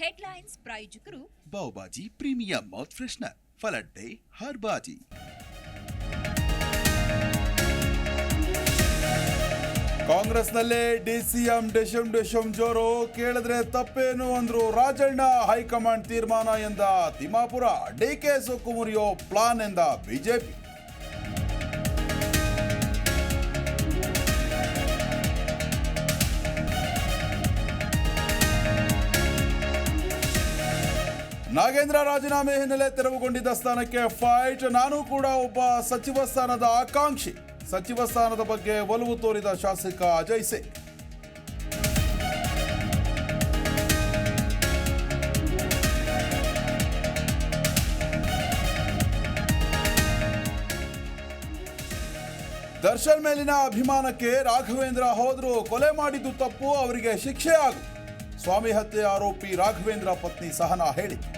Headlines ಪ್ರಾಯೋಜಕರು ಬಾವುಬಾಜಿ premium mouth freshener, ಫಲಡ್ಡೆ ಹರ್ ಬಾಜಿ. ಕಾಂಗ್ರೆಸ್ನಲ್ಲೇ DCM ಡೆಶಂ ಜೋರು, ಕೇಳಿದ್ರೆ ತಪ್ಪೇನು ಅಂದ್ರು ರಾಜಣ್ಣ. ಹೈಕಮಾಂಡ್ ತೀರ್ಮಾನ ಎಂದ ತಿಮ್ಮಾಪುರ, ಡಿಕೆ ಸೊಕ್ಕು ಮುರಿಯೋ ಪ್ಲಾನ್ ಎಂದ ಬಿಜೆಪಿ. ನಾಗೇಂದ್ರ ರಾಜೀನಾಮೆ ಹಿನ್ನೆಲೆ ತೆರವುಗೊಂಡಿದ್ದ ಸ್ಥಾನಕ್ಕೆ ಫೈಟ್. ನಾನು ಕೂಡ ಒಬ್ಬ ಸಚಿವ ಸ್ಥಾನದ ಆಕಾಂಕ್ಷಿ. ಸಚಿವ ಸ್ಥಾನದ ಬಗ್ಗೆ ಒಲವು ತೋರಿದ ಶಾಸಕ ಅಜಯ್ ಸಿಂಗ್. ದರ್ಶನ್ ಮೇಲಿನ ಅಭಿಮಾನಕ್ಕೆ ರಾಘವೇಂದ್ರ ಹೋದ್ರು. ಕೊಲೆ ಮಾಡಿದ್ದು ತಪ್ಪು, ಅವರಿಗೆ ಶಿಕ್ಷೆ ಆಗು. ಸ್ವಾಮಿ ಹತ್ಯೆ ಆರೋಪಿ ರಾಘವೇಂದ್ರ ಪತ್ನಿ ಸಹನಾ ಹೇಳಿಕೆ.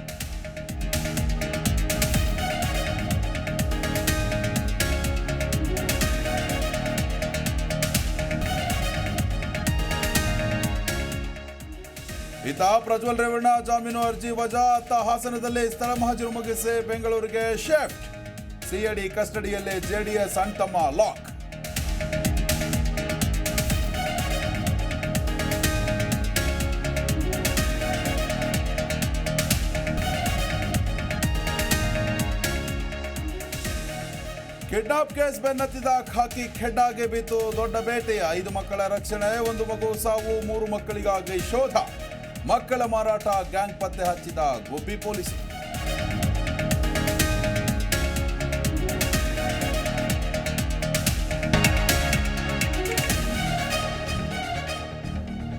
ಇತ ಪ್ರಜ್ವಲ್ ರೇವಣ್ಣ ಜಾಮೀನು ಅರ್ಜಿ ವಜಾ. ಅತ್ತ ಹಾಸನದಲ್ಲಿ ಸ್ಥಳ ಮಹಜರು ಮುಗಿಸಿ ಬೆಂಗಳೂರಿಗೆ ಶಿಫ್ಟ್. ಸಿಐಡಿ ಕಸ್ಟಡಿಯಲ್ಲೇ ಜೆಡಿಎಸ್ ಅಣ್ತಮ್ಮ ಲಾಕ್. ಕಿಡ್ನಾಪ್ ಕೇಸ್ ಬೆನ್ನತ್ತಿದ ಖಾಕಿ ಖೆಡ್ಡಾಗೆ ಬಿತ್ತು ದೊಡ್ಡ ಬೇಟೆ. 5 ಮಕ್ಕಳ ರಕ್ಷಣೆ, 1 ಮಗು ಸಾವು, 3 ಮಕ್ಕಳಿಗಾಗಿ ಶೋಧ. ಮಕ್ಕಳ ಮಾರಾಟ ಗ್ಯಾಂಗ್ ಪತ್ತೆ ಹಚ್ಚಿದ ಗುಬ್ಬಿ ಪೊಲೀಸರು.